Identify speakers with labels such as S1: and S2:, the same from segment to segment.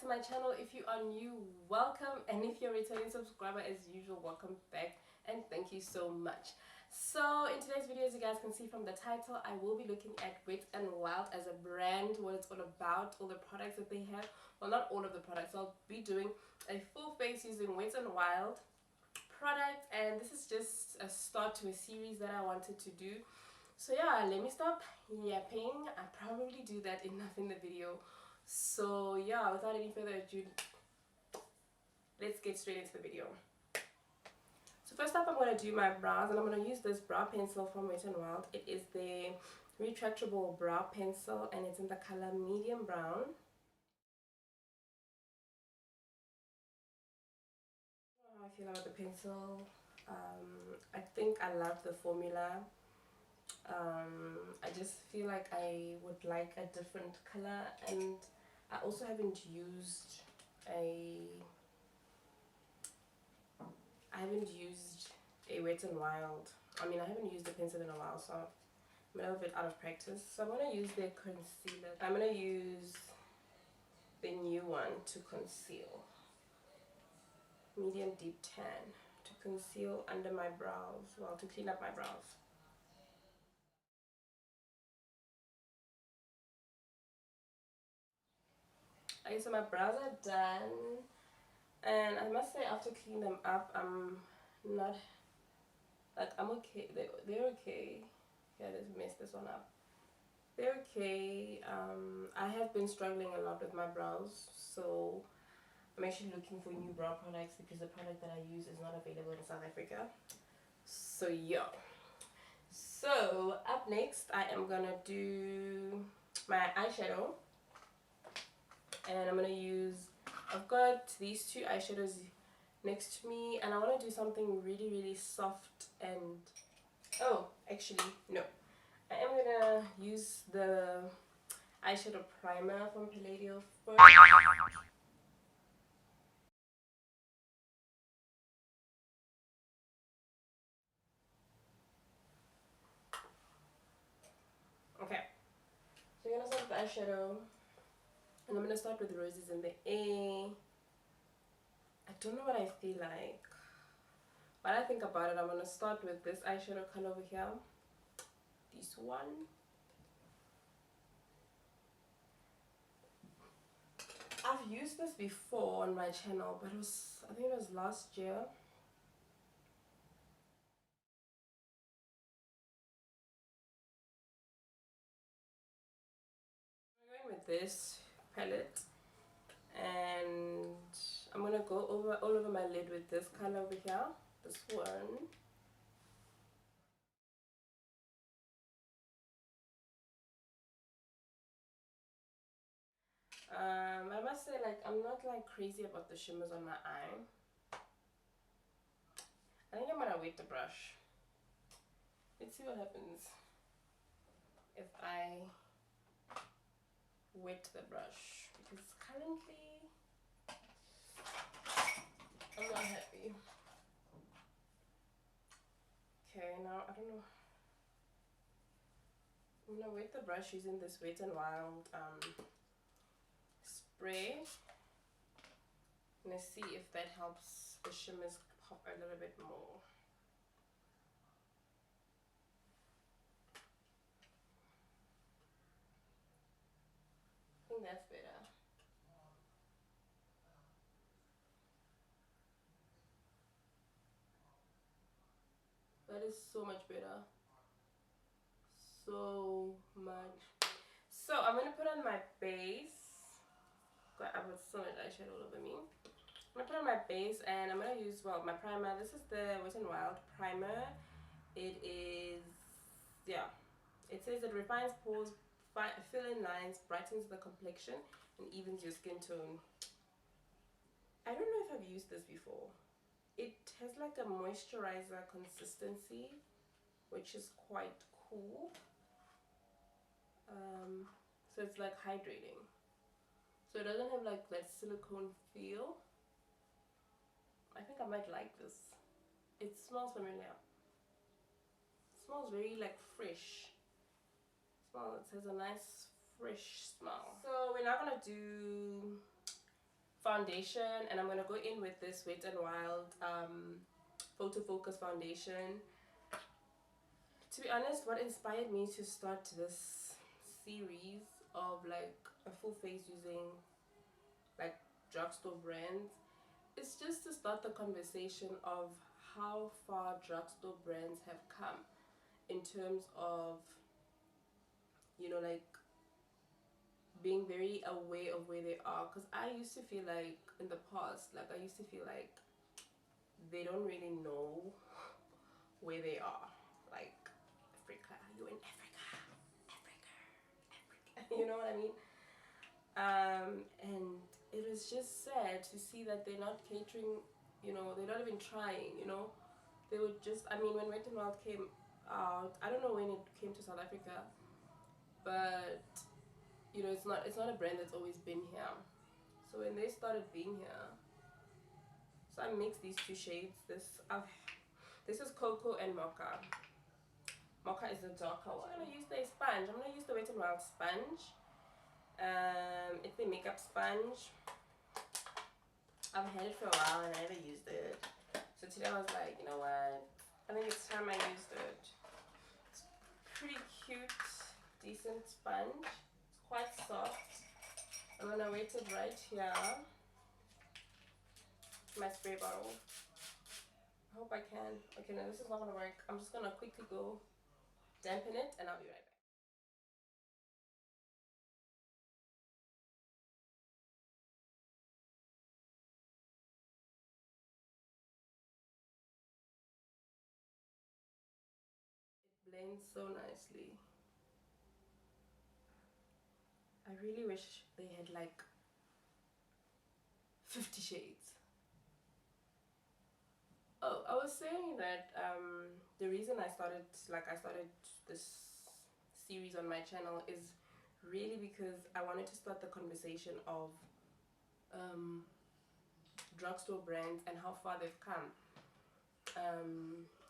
S1: to my channel. If you are new, welcome, and if you're a returning subscriber, as usual, welcome back and thank you so much. So in today's video, as you guys can see from the title, I will be looking at Wet n Wild as a brand, what it's all about, all the products that they have. Well, not all of the products. I'll be doing a full face using Wet n Wild product, and this is just a start to a series that I wanted to do. So yeah, let me stop yapping. I probably do that enough in the video. So yeah, without any further ado, let's get straight into the video. So first up, I'm going to do my brows, and I'm going to use this brow pencil from Wet n Wild. It is the retractable brow pencil, and it's in the color medium brown. How I feel about the pencil. I think I love the formula. I just feel like I would like a different color, and I also haven't used a Wet n Wild. I mean, I haven't used the pencil in a while, so I'm a little bit out of practice. So I'm going to use the concealer. I'm going to use the new one to conceal. Medium deep tan to conceal under my brows. Well, to clean up my brows. Okay, so my brows are done. And I must say, after cleaning them up, I'm not, like, I'm okay. They're okay. Yeah, let's mess this one up. They're okay. I have been struggling a lot with my brows, so I'm actually looking for new brow products because the product that I use is not available in South Africa. So yeah. So up next, I am gonna do my eyeshadow, and I'm gonna use, I've got these two eyeshadows next to me, and I want to do something really soft. And oh, actually no, I am gonna use the eyeshadow primer from Palladio first. Okay, so you're gonna start with the eyeshadow, and I'm gonna start with Roses in the Air. I don't know what I feel like. While I think about it, I'm gonna start with this eyeshadow color over here. This one. I've used this before on my channel, but I think it was last year. I'm going with this palette, and I'm gonna go all over my lid with this color over here. This one. I must say, like, I'm not like crazy about the shimmers on my eye. I think I'm gonna wet the brush. Let's see what happens if I wet the brush, because currently I'm not happy. Okay, now I don't know. I'm gonna wet the brush using this Wet n Wild spray. Let's see if that helps the shimmers pop a little bit more. I think that's better. That is so much better. So much. So I'm gonna put on my base. God, I've got so much eyeshadow all over me. I'm gonna put on my base, and I'm gonna use, well, my primer. This is the Wet n Wild primer. It is, yeah, it says it refines pores, fill in lines, brightens the complexion, and evens your skin tone. I don't know if I've used this before. It has like a moisturizer consistency, which is quite cool. So it's like hydrating. So it doesn't have like that silicone feel. I think I might like this. It smells familiar. It smells very like fresh. It has a nice fresh smell. So we're now gonna do foundation, and I'm gonna go in with this Wet n Wild Photo Focus foundation. To be honest, what inspired me to start this series of like a full face using like drugstore brands is just to start the conversation of how far drugstore brands have come in terms of, you know, like being very aware of where they are. Because I used to feel like in the past, like I used to feel like they don't really know where they are. Like, Africa, you're in Africa, Africa, you know what I mean? And it was just sad to see that they're not catering, you know, they're not even trying, you know. They would just, I mean, when Wet n Wild came out, I don't know when it came to South Africa, but you know, it's not a brand that's always been here. So when they started being here, so I mixed these two shades. This is Cocoa and Mocha. Mocha is the darker one. I'm gonna use the sponge. I'm gonna use the Wet n Wild sponge. It's a makeup sponge. I've had it for a while and I never used it. So today I was like, you know what? I think it's time I used it. It's pretty cute, decent sponge. It's quite soft. I'm gonna wet it right here. My spray bottle. I hope I can. Okay, no, this is not gonna work. I'm just gonna quickly go dampen it and I'll be right back. It blends so nicely. I really wish they had like 50 shades. Oh, I was saying that the reason I started this series on my channel is really because I wanted to start the conversation of drugstore brands and how far they've come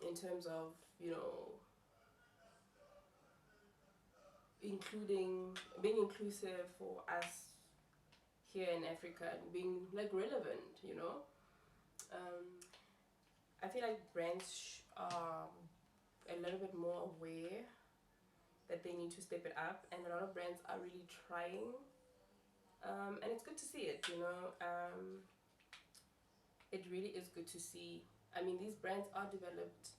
S1: in terms of, you know, being inclusive for us here in Africa and being like relevant, you know. I feel like brands are a little bit more aware that they need to step it up, and a lot of brands are really trying, and it's good to see it, you know. It really is good to see. I mean, these brands are developed,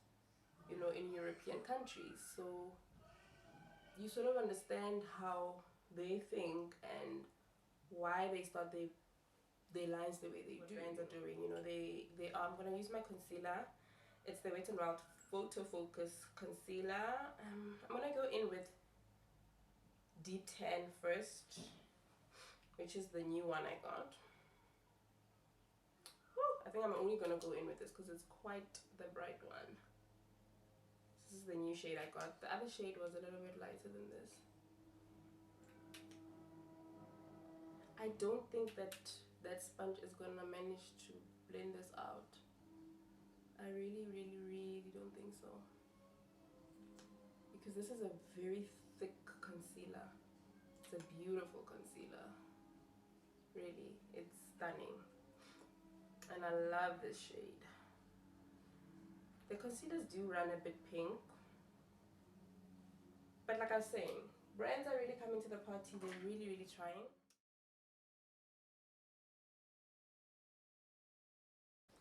S1: you know, in European countries, so you sort of understand how they think and why they start their lines the way they do. Brands are doing, you know, they are. I'm gonna use my concealer. It's the Wet n Wild Photo Focus concealer. I'm gonna go in with Deep Tan first, which is the new one I got. I think I'm only gonna go in with this because it's quite the bright one. This is the new shade I got. The other shade was a little bit lighter than this. I don't think that sponge is gonna manage to blend this out. I really, really, really don't think so. Because this is a very thick concealer. It's a beautiful concealer. Really, it's stunning. And I love this shade. The concealers do run a bit pink. But like I was saying, brands are really coming to the party. They're really, really trying.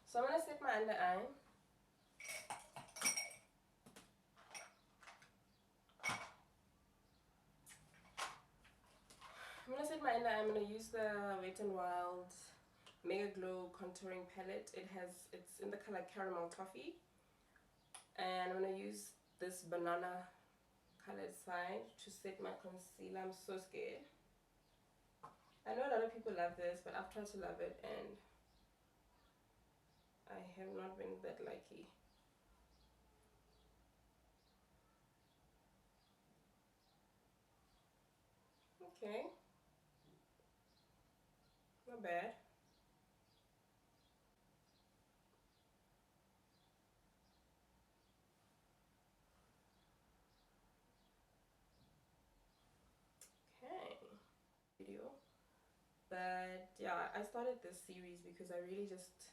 S1: So I'm gonna set my under eye. I'm gonna set my under eye. I'm gonna use the Wet n Wild Mega Glow contouring palette. It's in the color Caramel Toffee. And I'm gonna use this banana colored side to set my concealer. I'm so scared. I know a lot of people love this, but I've tried to love it and I have not been that lucky. Okay, not bad. Okay, video. But yeah, I started this series because I really just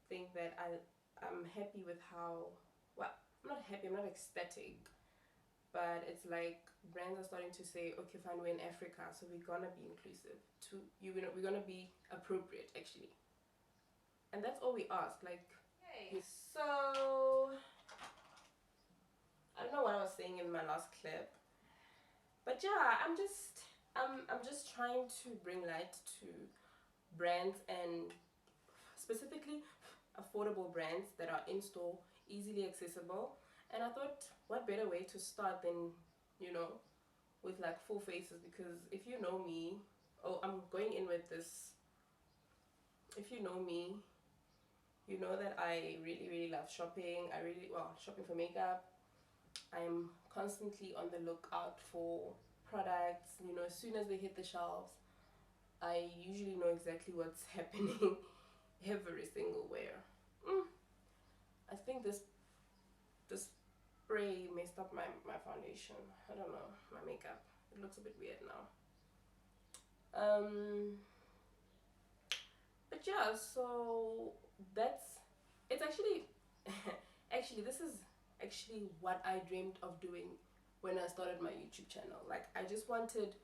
S1: think that I'm happy with how, well, I'm not happy, I'm not ecstatic, but it's like brands are starting to say, okay, fine, we're in Africa, so we're gonna be inclusive. We're gonna be appropriate actually, and that's all we ask. Like, okay. So I don't know what I was saying in my last clip, but yeah, I'm just trying to bring light to brands, and specifically affordable brands that are in store, easily accessible. And I thought, what better way to start than, you know, with like full faces? Because if you know me, oh, I'm going in with this. If you know me, you know that I really, really love shopping. Shopping for makeup. I'm constantly on the lookout for products. You know, as soon as they hit the shelves, I usually know exactly what's happening every single wear. I think this spray messed up my foundation. I don't know, my makeup. It looks a bit weird now. But yeah, so that's it's actually actually this is actually what I dreamed of doing when I started my YouTube channel. Like I just wanted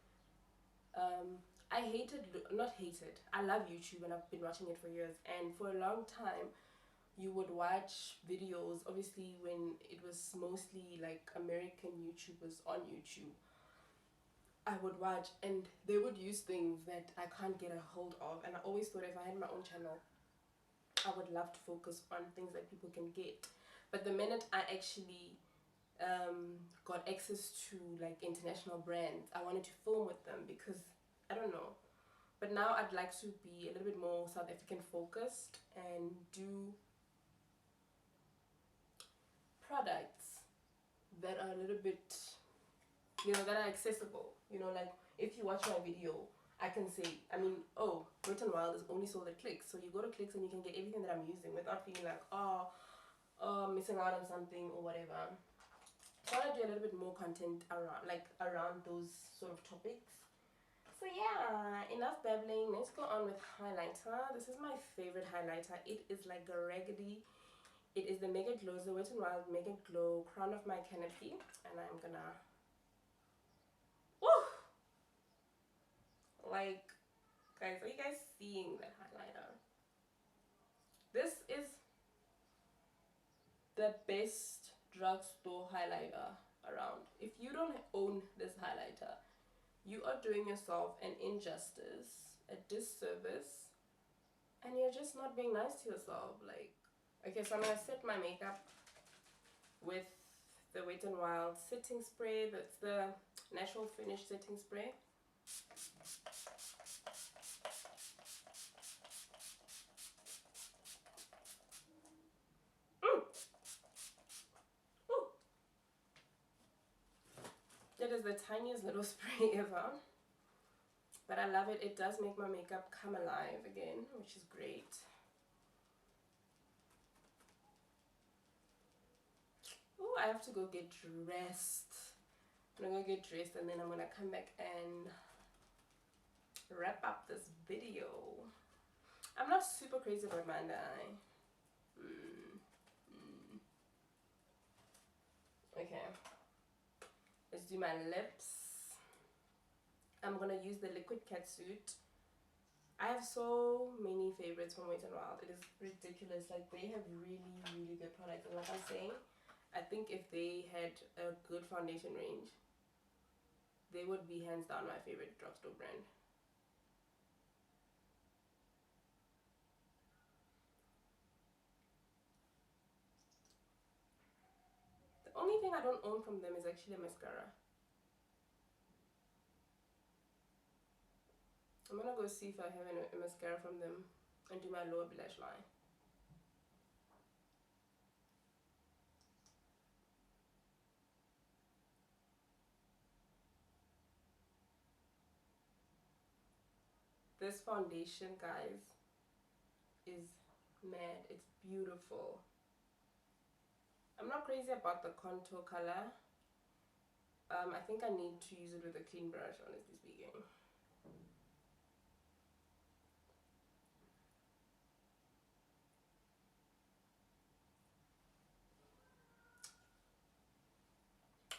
S1: um I hated not hated. I love YouTube and I've been watching it for years, and for a long time you would watch videos, obviously when it was mostly like American YouTubers on YouTube. I would watch and they would use things that I can't get a hold of, and I always thought if I had my own channel I would love to focus on things that people can get. But the minute I actually got access to like international brands, I wanted to film with them because I don't know. But now I'd like to be a little bit more South African focused and do products that are a little bit, you know, that are accessible. You know, like if you watch my video, I can say, I mean, oh, Wet n Wild is only sold at Clicks. So you go to Clicks and you can get everything that I'm using without feeling like, oh, missing out on something or whatever. So I want to do a little bit more content around those sort of topics. So yeah, enough babbling. Let's go on with highlighter. This is my favorite highlighter. It is like a raggedy. It is the Mega Glow, the Wet n Wild Mega Glow Crown of My Canopy, and I'm gonna, woo! Like, guys, are you guys seeing that highlighter? This is the best drugstore highlighter around. If you don't own this highlighter, you are doing yourself an injustice, a disservice, and you're just not being nice to yourself. Like, okay, so I'm gonna set my makeup with the Wet n Wild setting spray. That's the natural finish setting spray. That is the tiniest little spray ever, but I love it. It does make my makeup come alive again, which is great. Oh, I have to go get dressed. I'm gonna go get dressed and then I'm gonna come back and wrap up this video. I'm not super crazy about my under eye. Okay, let's do my lips. I'm gonna use the Liquid Catsuit. I have so many favorites from Wet n Wild. It is ridiculous. Like, they have really, really good products. And like I'm saying, I think if they had a good foundation range, they would be hands down my favorite drugstore brand. The only thing I don't own from them is actually a mascara. I'm gonna go see if I have a mascara from them and do my lower lash line. This foundation, guys, is mad. It's beautiful. I'm not crazy about the contour color. I think I need to use it with a clean brush, honestly speaking.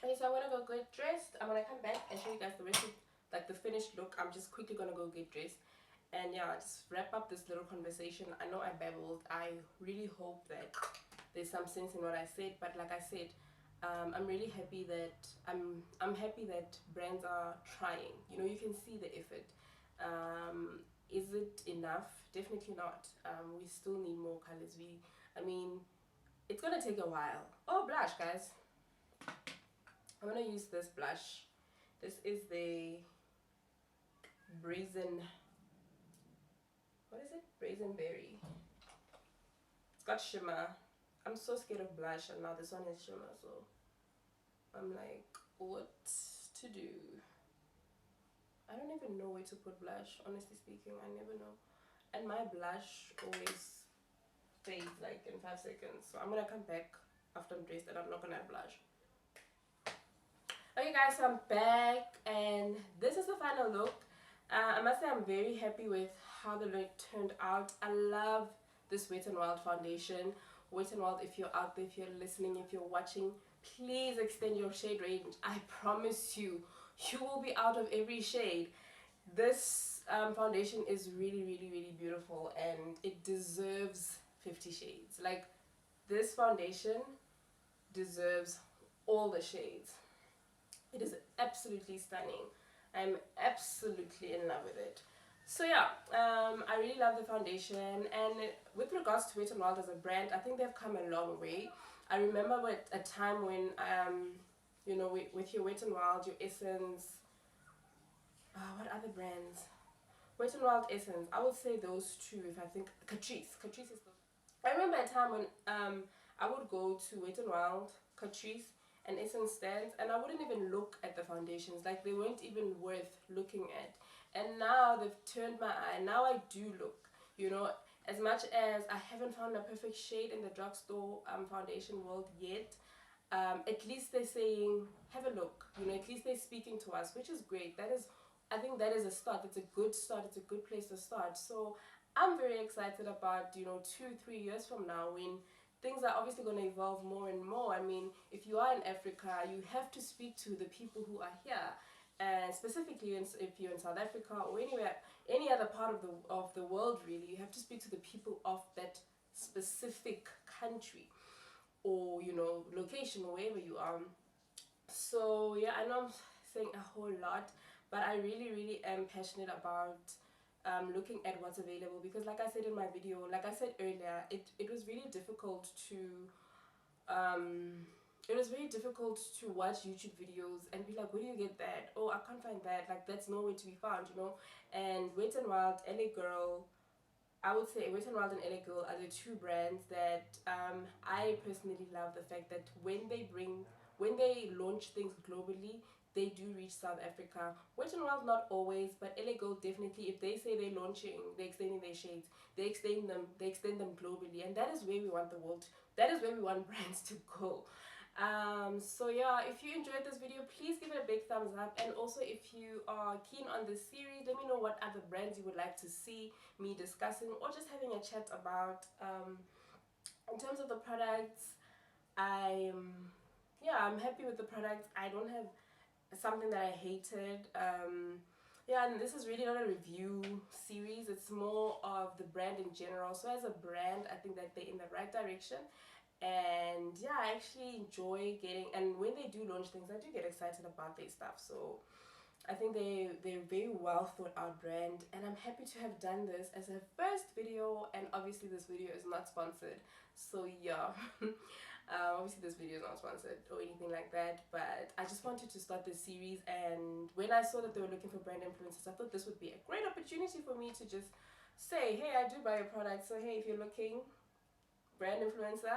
S1: Okay, so I'm gonna go get dressed. I'm gonna come back and show you guys the rest of like the finished look. I'm just quickly gonna go get dressed. And yeah, just wrap up this little conversation. I know I babbled. I really hope that there's some sense in what I said, but like I said, I'm really happy that I'm happy that brands are trying. You know, you can see the effort. Is it enough? Definitely not. We still need more colors. I mean, it's gonna take a while. Oh, blush, guys. I'm gonna use this blush. This is the Brazen. What is it? Brazen Berry. It's got shimmer. I'm so scared of blush, and now this one is shimmer, so I'm like, what to do? I don't even know where to put blush, honestly speaking. I never know. And my blush always fades like in 5 seconds. So I'm gonna come back after I'm dressed and I'm not gonna have blush. Okay guys, so I'm back and this is the final look. I must say I'm very happy with how the look turned out. I love this Wet n Wild foundation. Wet n Wild, if you're out there, if you're listening, if you're watching, please extend your shade range. I promise you, you will be out of every shade. This foundation is really, really, really beautiful and it deserves 50 shades. Like, this foundation deserves all the shades. It is absolutely stunning. I'm absolutely in love with it. So yeah, I really love the foundation, and with regards to Wet n Wild as a brand, I think they've come a long way. I remember at a time when you know, with your Wet n Wild, your Essence, what other brands? Wet n Wild, Essence. I would say those two. If I think Catrice, Catrice is the. I remember a time when I would go to Wet n Wild, Catrice, and Essence stands, and I wouldn't even look at the foundations. Like, they weren't even worth looking at. And now they've turned my eye. Now I do look. You know, as much as I haven't found a perfect shade in the drugstore foundation world yet, at least they're saying, have a look. You know, at least they're speaking to us, which is great. That is, I think that is a start. It's a good start. It's a good place to start. So I'm very excited about, you know, 2-3 years from now, when things are obviously going to evolve more and more. I mean, if you are in Africa, you have to speak to the people who are here. And specifically, if you're in South Africa or anywhere, any other part of the world, really, you have to speak to the people of that specific country, or, you know, location, or wherever you are. So yeah, I know I'm saying a whole lot, but I really, really am passionate about looking at what's available, because like I said in my video, like I said earlier, it was really difficult to it was very difficult to watch YouTube videos and be like, where do you get that? Oh, I can't find that. Like, that's nowhere to be found, you know. And Wet n Wild, LA Girl, I would say Wet n Wild and LA Girl are the two brands that I personally love. The fact that when they launch things globally, they do reach South Africa. Wet n Wild not always, but LA Girl definitely. If they say they're launching, they're extending their shades, they extend them globally, and that is where we want the world. That is where we want brands to go. So yeah, if you enjoyed this video, please give it a big thumbs up, and also if you are keen on this series, let me know what other brands you would like to see me discussing, or just having a chat about. In terms of the products, I'm happy with the products. I don't have something that I hated. Yeah, and this is really not a review series, it's more of the brand in general. So as a brand, I think that they're in the right direction. And yeah, I actually enjoy getting, and when they do launch things, I do get excited about their stuff. So I think they're a very well thought out brand, and I'm happy to have done this as a first video. And obviously this video is not sponsored, so yeah. Obviously this video is not sponsored or anything like that, but I just wanted to start this series, and when I saw that they were looking for brand influencers, I thought this would be a great opportunity for me to just say, hey, I do buy a product, so hey, if you're looking, brand influencer.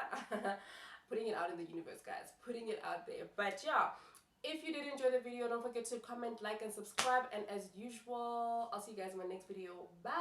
S1: Putting it out in the universe, guys, putting it out there. But yeah, if you did enjoy the video, don't forget to comment, like, and subscribe, and as usual, I'll see you guys in my next video. Bye.